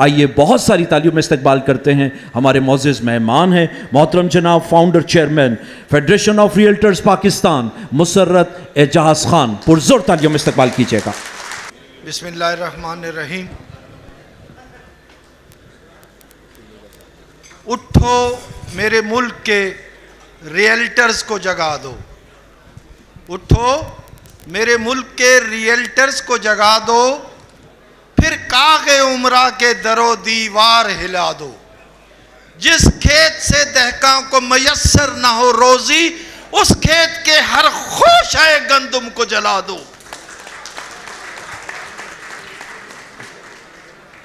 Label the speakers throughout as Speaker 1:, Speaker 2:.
Speaker 1: آئیے بہت ساری تعلیوں میں استقبال کرتے ہیں ہمارے معزز مہمان ہیں محترم جناب founder chairman Federation of Realtors Pakistan Musarrat Ejaz Khan, پرزور تعلیوں میں استقبال کیجیے گا۔
Speaker 2: بسم اللہ الرحمن الرحیم۔ اٹھو میرے ملک کے ریئلٹرز کو جگا دو، اٹھو میرے ملک کے ریئلٹرز کو جگا دو، پھر کاغ عمرہ کے در و دیوار ہلا دو۔ جس کھیت سے دہقاں کو میسر نہ ہو روزی، اس کھیت کے ہر خوشہ گندم کو جلا دو۔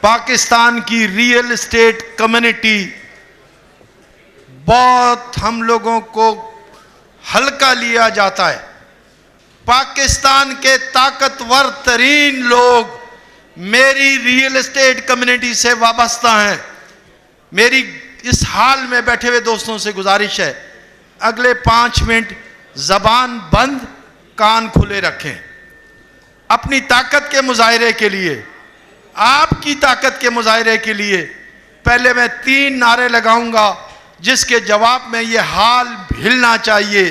Speaker 2: پاکستان کی ریئل اسٹیٹ کمیونٹی بہت ہم لوگوں کو ہلکا لیا جاتا ہے۔ پاکستان کے طاقتور ترین لوگ میری ریئل اسٹیٹ کمیونٹی سے وابستہ ہیں۔ میری اس حال میں بیٹھے ہوئے دوستوں سے گزارش ہے، اگلے 5 منٹ زبان بند کان کھلے رکھیں۔ اپنی طاقت کے مظاہرے کے لیے، آپ کی طاقت کے مظاہرے کے لیے پہلے میں 3 نعرے لگاؤں گا، جس کے جواب میں یہ حال ہلنا چاہیے۔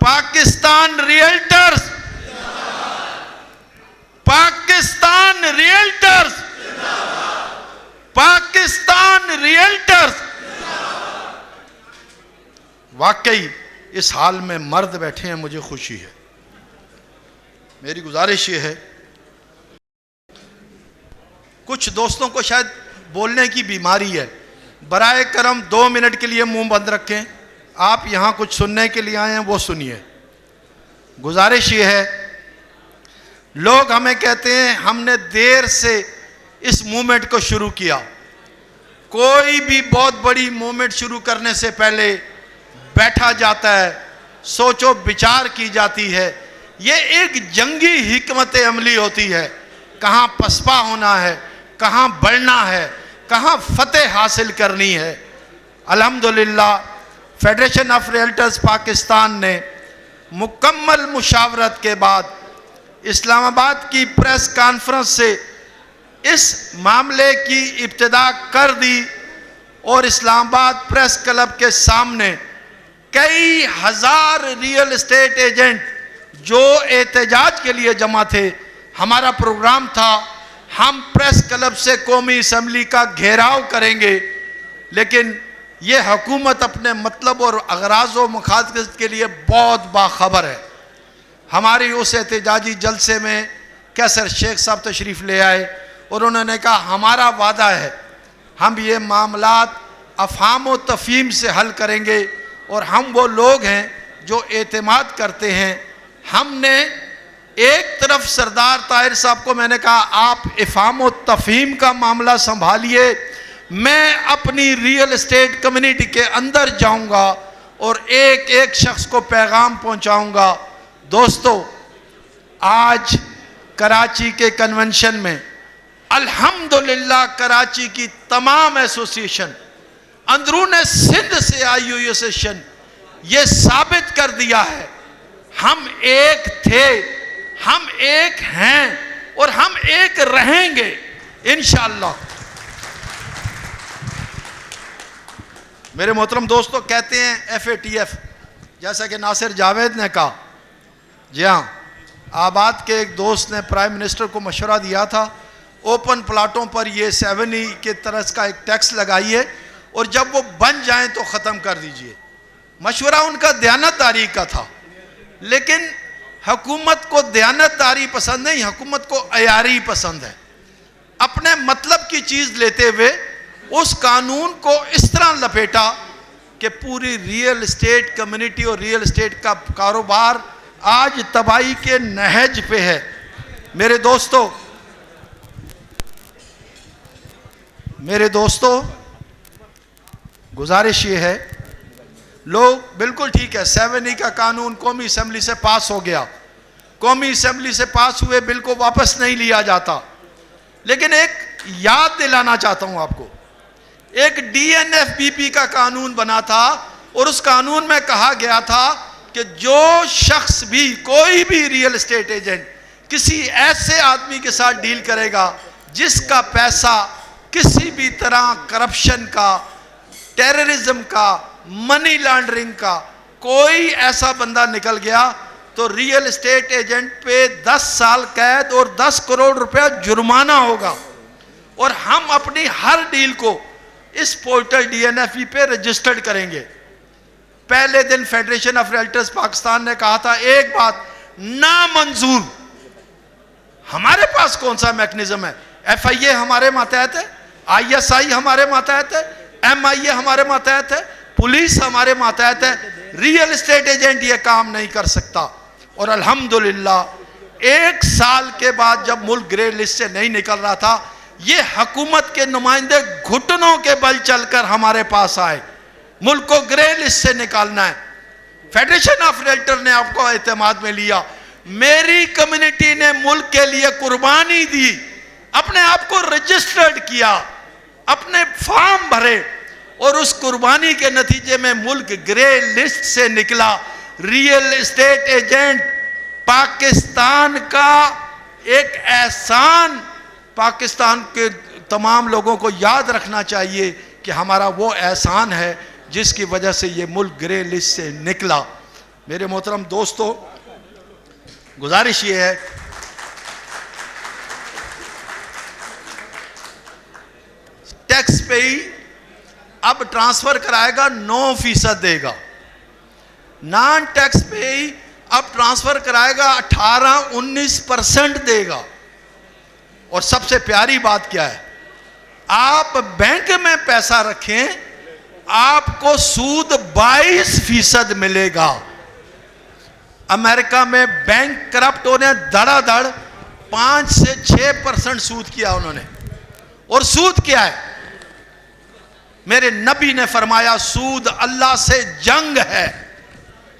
Speaker 2: پاکستان ریئلٹرز، پاکستان ریئلٹرز، پاکستان ریئلٹرز۔ واقعی اس حال میں مرد بیٹھے ہیں، مجھے خوشی ہے۔ میری گزارش یہ ہے، کچھ دوستوں کو شاید بولنے کی بیماری ہے، برائے کرم 2 منٹ کے لیے منہ بند رکھیں۔ آپ یہاں کچھ سننے کے لیے آئے ہیں، وہ سنیے۔ گزارش یہ ہے، لوگ ہمیں کہتے ہیں ہم نے دیر سے اس موومنٹ کو شروع کیا۔ کوئی بھی بہت بڑی موومنٹ شروع کرنے سے پہلے بیٹھا جاتا ہے، سوچ و بچار کی جاتی ہے۔ یہ ایک جنگی حکمت عملی ہوتی ہے، کہاں پسپا ہونا ہے، کہاں بڑھنا ہے، کہاں فتح حاصل کرنی ہے۔ الحمدللہ فیڈریشن آف ریئلٹرز پاکستان نے مکمل مشاورت کے بعد اسلام آباد کی پریس کانفرنس سے اس معاملے کی ابتدا کر دی، اور اسلام آباد پریس کلب کے سامنے کئی ہزار ریئل اسٹیٹ ایجنٹ جو احتجاج کے لیے جمع تھے، ہمارا پروگرام تھا ہم پریس کلب سے قومی اسمبلی کا گھیراؤ کریں گے، لیکن یہ حکومت اپنے مطلب اور اغراض و مقاصد کے لیے بہت باخبر ہے۔ ہماری اس احتجاجی جلسے میں کیسر شیخ صاحب تشریف لے آئے، اور انہوں نے کہا ہمارا وعدہ ہے ہم یہ معاملات افہام و تفہیم سے حل کریں گے، اور ہم وہ لوگ ہیں جو اعتماد کرتے ہیں۔ ہم نے ایک طرف سردار طاہر صاحب کو میں نے کہا آپ افہام و تفہیم کا معاملہ سنبھالیے، میں اپنی ریئل اسٹیٹ کمیونٹی کے اندر جاؤں گا اور ایک ایک شخص کو پیغام پہنچاؤں گا۔ دوستو، آج کراچی کے کنونشن میں الحمدللہ کراچی کی تمام ایسوسیشن، اندرون سندھ سے آئی ہوئی ایسوسیشن یہ ثابت کر دیا ہے ہم ایک تھے، ہم ایک ہیں، اور ہم ایک رہیں گے انشاءاللہ۔ میرے محترم دوستو، کہتے ہیں FATF، جیسا کہ ناصر جاوید نے کہا، جی ہاں، آباد کے ایک دوست نے پرائم منسٹر کو مشورہ دیا تھا اوپن پلاٹوں پر یہ 7E کے طرز کا ایک ٹیکس لگائیے، اور جب وہ بن جائیں تو ختم کر دیجئے۔ مشورہ ان کا دیانتداری کا تھا، لیکن حکومت کو دیانتداری پسند نہیں، حکومت کو عیاری پسند ہے۔ اپنے مطلب کی چیز لیتے ہوئے اس قانون کو اس طرح لپیٹا کہ پوری ریئل اسٹیٹ کمیونٹی اور ریئل اسٹیٹ کا کاروبار آج تباہی کے نہج پہ ہے۔ میرے دوستو گزارش یہ ہے، لوگ بالکل ٹھیک ہے 7E کا قانون قومی اسمبلی سے پاس ہو گیا، قومی اسمبلی سے پاس ہوئے بل کو واپس نہیں لیا جاتا، لیکن ایک یاد دلانا چاہتا ہوں آپ کو، ایک DNFBP کا قانون بنا تھا، اور اس قانون میں کہا گیا تھا کہ جو شخص بھی، کوئی بھی ریئل اسٹیٹ ایجنٹ کسی ایسے آدمی کے ساتھ ڈیل کرے گا جس کا پیسہ کسی بھی طرح کرپشن کا، ٹیررزم کا، منی لانڈرنگ کا کوئی ایسا بندہ نکل گیا تو ریئل اسٹیٹ ایجنٹ پہ 10 سال قید اور 10 کروڑ روپے جرمانہ ہوگا. اور ہم اپنی ہر ڈیل کو اس پورٹل DNFE پہ رجسٹرڈ کریں گے. پہلے دن فیڈریشن آف ریئلٹرز پاکستان نے کہا تھا ایک بات نامنظور. ہمارے پاس کون سا میکنزم ہے؟ FIA ہمارے ماتحت ہے، ISI ہمارے ماتحت ہے، MIA ہمارے ماتحت ہے، پولیس ہمارے ماتحت ہے. ریئل اسٹیٹ ایجنٹ یہ کام نہیں کر سکتا. اور الحمدللہ 1 سال کے بعد جب ملک گرے لسٹ سے نہیں نکل رہا تھا، یہ حکومت کے نمائندے گھٹنوں کے بل چل کر ہمارے پاس آئے. ملک کو گرے لسٹ سے نکالنا ہے. فیڈریشن آف ریئلٹر نے آپ کو اعتماد میں لیا. میری کمیونٹی نے ملک کے لیے قربانی دی، اپنے آپ کو رجسٹرڈ کیا، اپنے فارم بھرے، اور اس قربانی کے نتیجے میں ملک گرے لسٹ سے نکلا. ریئل اسٹیٹ ایجنٹ پاکستان کا ایک احسان پاکستان کے تمام لوگوں کو یاد رکھنا چاہیے کہ ہمارا وہ احسان ہے جس کی وجہ سے یہ ملک گرے لسٹ سے نکلا. میرے محترم دوستو، گزارش یہ ہے ٹیکس پے ہی اب ٹرانسفر کرائے گا 9% دے گا. نان ٹیکس پے ہی اب ٹرانسفر کرائے گا 18-19% دے گا. اور سب سے پیاری بات کیا ہے؟ آپ بینک میں پیسہ رکھیں، آپ کو سود 22% ملے گا. امریکہ میں بینک کرپٹ ہونے دڑا دڑ 5 سے 6% سود کیا انہوں نے. اور سود کیا ہے؟ میرے نبی نے فرمایا سود اللہ سے جنگ ہے.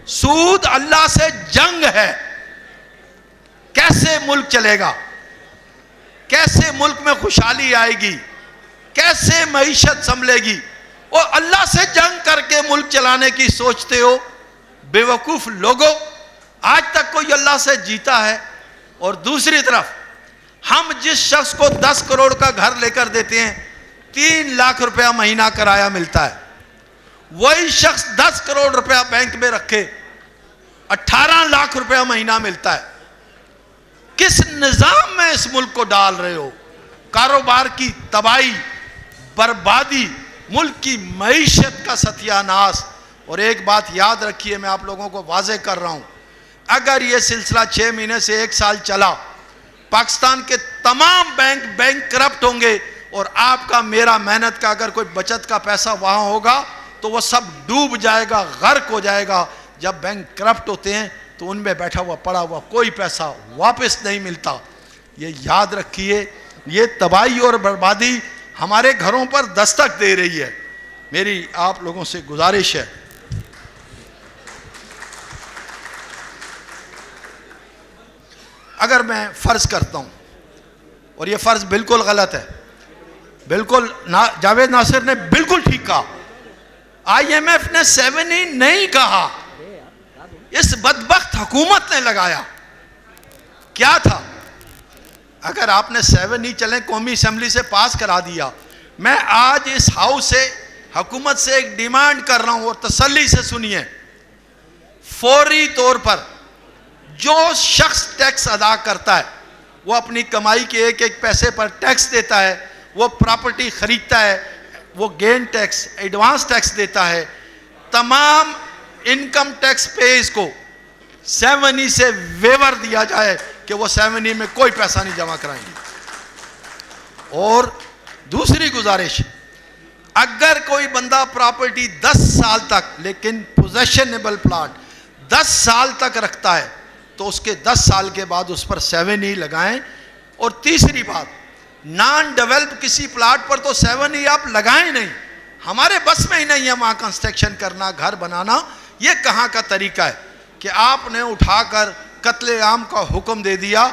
Speaker 2: سود اللہ سے جنگ ہے. کیسے ملک چلے گا؟ کیسے ملک میں خوشحالی آئے گی؟ کیسے معیشت سنبھلے گی؟ اور اللہ سے جنگ کر کے ملک چلانے کی سوچتے ہو؟ بے وقوف لوگوں، آج تک کوئی اللہ سے جیتا ہے؟ اور دوسری طرف ہم جس شخص کو 10 کروڑ کا گھر لے کر دیتے ہیں 3 لاکھ روپیہ مہینہ کرایہ ملتا ہے. وہی شخص 10 کروڑ روپیہ بینک میں رکھے 18 لاکھ روپیہ مہینہ ملتا ہے. کس نظام میں اس ملک کو ڈال رہے ہو؟ کاروبار کی تباہی، بربادی، ملک کی معیشت کا ستیہ ناش. اور ایک بات یاد رکھیے، میں آپ لوگوں کو واضح کر رہا ہوں، اگر یہ سلسلہ 6 مہینے سے 1 سال چلا، پاکستان کے تمام بینک کرپٹ ہوں گے، اور آپ کا میرا محنت کا اگر کوئی بچت کا پیسہ وہاں ہوگا تو وہ سب ڈوب جائے گا، غرق ہو جائے گا. جب بینک کرپٹ ہوتے ہیں تو ان میں بیٹھا ہوا پڑا ہوا کوئی پیسہ واپس نہیں ملتا. یہ یاد رکھیے، یہ تباہی اور بربادی ہمارے گھروں پر دستک دے رہی ہے. میری آپ لوگوں سے گزارش ہے، اگر میں فرض کرتا ہوں، اور یہ فرض بالکل غلط ہے، بالکل جاوید ناصر نے بالکل ٹھیک کہا، IMF نے 7E نہیں کہا، اس بدبخت حکومت نے لگایا. کیا تھا؟ اگر آپ نے 7E چلیں قومی اسمبلی سے پاس کرا دیا، میں آج اس ہاؤس سے حکومت سے ایک ڈیمانڈ کر رہا ہوں، اور تسلی سے سنیے، فوری طور پر جو شخص ٹیکس ادا کرتا ہے، وہ اپنی کمائی کے ایک ایک پیسے پر ٹیکس دیتا ہے، وہ پراپرٹی خریدتا ہے، وہ گین ٹیکس، ایڈوانس ٹیکس دیتا ہے، تمام انکم ٹیکس پیز کو 7E سے ویور دیا جائے کہ وہ 7E میں کوئی پیسہ نہیں جمع کرائیں گے. اور دوسری گزارش، اگر کوئی بندہ پراپرٹی 10 سال تک، لیکن پوزیشنیبل پلاٹ 10 سال تک رکھتا ہے، تو اس کے 10 سال کے بعد اس پر 7E لگائیں. اور تیسری بات، نان ڈیولپ کسی پلاٹ پر تو 7E آپ لگائیں نہیں. ہمارے بس میں ہی نہیں ہے وہاں کنسٹرکشن کرنا، گھر بنانا. یہ کہاں کا طریقہ ہے کہ آپ نے اٹھا کر قتل عام کا حکم دے دیا.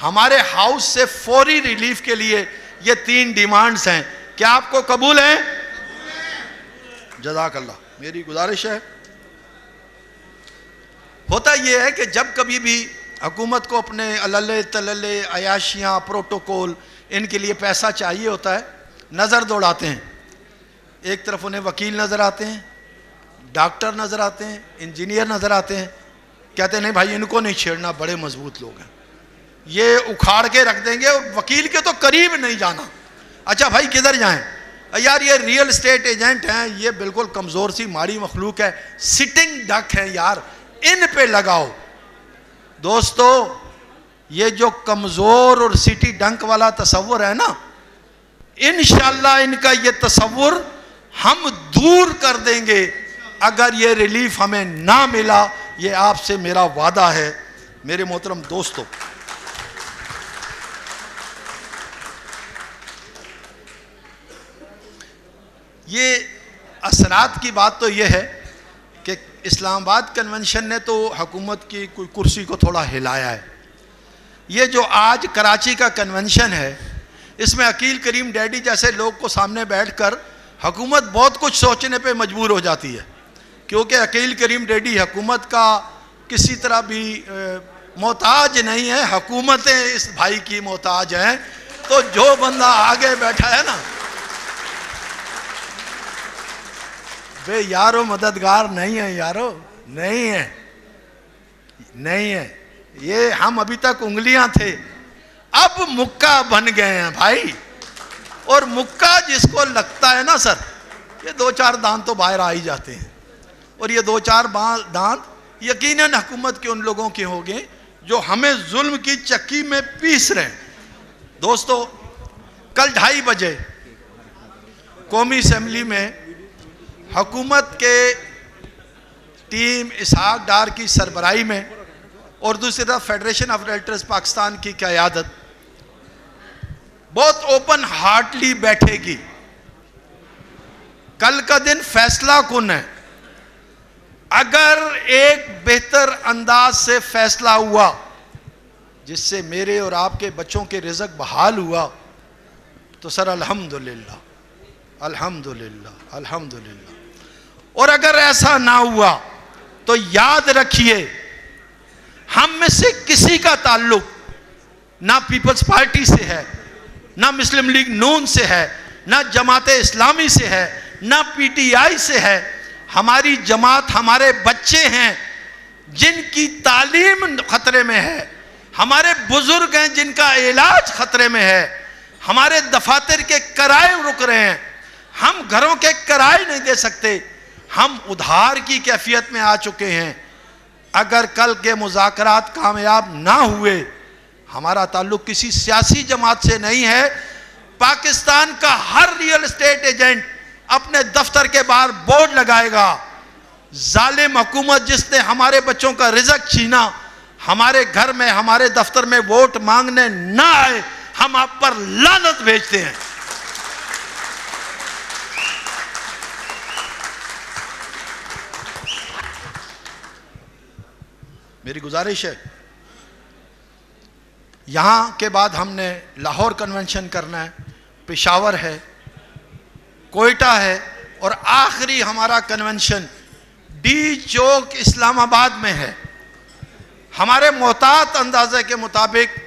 Speaker 2: ہمارے ہاؤس سے فوری ریلیف کے لیے یہ 3 ڈیمانڈز ہیں. کیا آپ کو قبول ہیں؟ جزاک اللہ. میری گزارش ہے، ہوتا یہ ہے کہ جب کبھی بھی حکومت کو اپنے عللے تللے عیاشیاں، پروٹوکول ان کے لیے پیسہ چاہیے ہوتا ہے, نظر دوڑاتے ہیں. ایک طرف انہیں وکیل نظر آتے ہیں, ڈاکٹر نظر آتے ہیں, انجینئر نظر آتے ہیں, کہتے ہیں نہیں بھائی ان کو نہیں چھیڑنا, بڑے مضبوط لوگ ہیں, یہ اکھاڑ کے رکھ دیں گے, اور وکیل کے تو قریب نہیں جانا. اچھا بھائی کدھر جائیں؟ یار یہ ریئل اسٹیٹ ایجنٹ ہیں, یہ بالکل کمزور سی ماڑی مخلوق ہے, سٹنگ ڈک ہے یار, ان پہ لگاؤ. دوستو یہ جو کمزور اور سٹی ڈنک والا تصور ہے نا, انشاءاللہ ان کا یہ تصور ہم دور کر دیں گے اگر یہ ریلیف ہمیں نہ ملا. یہ آپ سے میرا وعدہ ہے. میرے محترم دوستو, یہ اثرات کی بات تو یہ ہے کہ اسلام آباد کنونشن نے تو حکومت کی کوئی کرسی کو تھوڑا ہلایا ہے. یہ جو آج کراچی کا کنونشن ہے, اس میں عقیل کریم ڈیڈی جیسے لوگ کو سامنے بیٹھ کر حکومت بہت کچھ سوچنے پہ مجبور ہو جاتی ہے, کیونکہ عقیل کریم ڈیڈی حکومت کا کسی طرح بھی محتاج نہیں ہے, حکومتیں اس بھائی کی محتاج ہیں. تو جو بندہ آگے بیٹھا ہے نا, بے یارو مددگار نہیں ہے, یارو نہیں ہے, نہیں ہے. یہ ہم ابھی تک انگلیاں تھے, اب مکہ بن گئے ہیں بھائی. اور مکہ جس کو لگتا ہے نا سر, یہ 2-4 دانت تو باہر آ ہی جاتے ہیں, اور یہ 2-4 دانت یقیناً حکومت کے ان لوگوں کے ہوں گے جو ہمیں ظلم کی چکی میں پیس رہے ہیں. دوستو کل 2:30 بجے قومی اسمبلی میں حکومت کے ٹیم اسحاق ڈار کی سربراہی میں اور دوسری طرف فیڈریشن آف ریئلٹرز پاکستان کی قیادت بہت اوپن ہارٹلی بیٹھے گی. کل کا دن فیصلہ کن ہے. اگر ایک بہتر انداز سے فیصلہ ہوا جس سے میرے اور آپ کے بچوں کے رزق بحال ہوا تو سر الحمدللہ الحمدللہ الحمدللہ. اور اگر ایسا نہ ہوا تو یاد رکھیے ہم میں سے کسی کا تعلق نہ پیپلز پارٹی سے ہے, نہ مسلم لیگ نون سے ہے, نہ جماعت اسلامی سے ہے, نہ پی ٹی آئی سے ہے. ہماری جماعت ہمارے بچے ہیں جن کی تعلیم خطرے میں ہے, ہمارے بزرگ ہیں جن کا علاج خطرے میں ہے, ہمارے دفاتر کے کرائے رک رہے ہیں, ہم گھروں کے کرائے نہیں دے سکتے, ہم ادھار کی کیفیت میں آ چکے ہیں. اگر کل کے مذاکرات کامیاب نہ ہوئے, ہمارا تعلق کسی سیاسی جماعت سے نہیں ہے. پاکستان کا ہر ریئل اسٹیٹ ایجنٹ اپنے دفتر کے باہر بورڈ لگائے گا, ظالم حکومت جس نے ہمارے بچوں کا رزق چھینا, ہمارے گھر میں ہمارے دفتر میں ووٹ مانگنے نہ آئے, ہم آپ پر لعنت بھیجتے ہیں. میری گزارش ہے, یہاں کے بعد ہم نے لاہور کنونشن کرنا ہے, پشاور ہے, کوئٹہ ہے, اور آخری ہمارا کنونشن ڈی چوک اسلام آباد میں ہے. ہمارے محتاط اندازے کے مطابق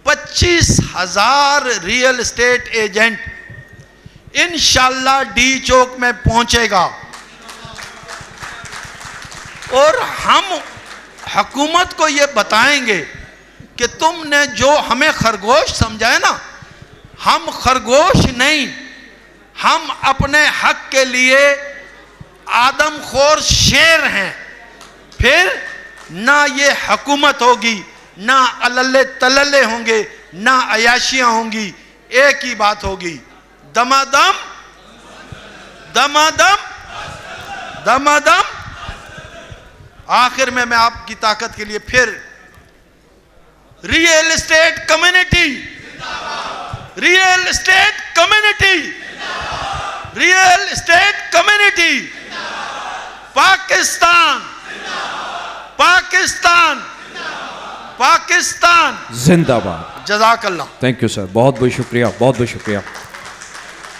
Speaker 2: 25,000 ریئل اسٹیٹ ایجنٹ انشاءاللہ ڈی چوک میں پہنچے گا, اور ہم حکومت کو یہ بتائیں گے کہ تم نے جو ہمیں خرگوش سمجھا ہے نا, ہم خرگوش نہیں, ہم اپنے حق کے لیے آدم خور شیر ہیں. پھر نہ یہ حکومت ہوگی, نہ اللے تللے ہوں گے, نہ عیاشیاں ہوں گی, ایک ہی بات ہوگی, دمادم دمادم دمادم. آخر میں آپ کی طاقت کے لیے پھر real estate community, real estate community, real estate community, Pakistan Pakistan Pakistan
Speaker 1: زندہ باد.
Speaker 2: جزاک اللہ.
Speaker 1: تھینک یو سر, بہت بہت شکریہ, بہت بہت شکریہ.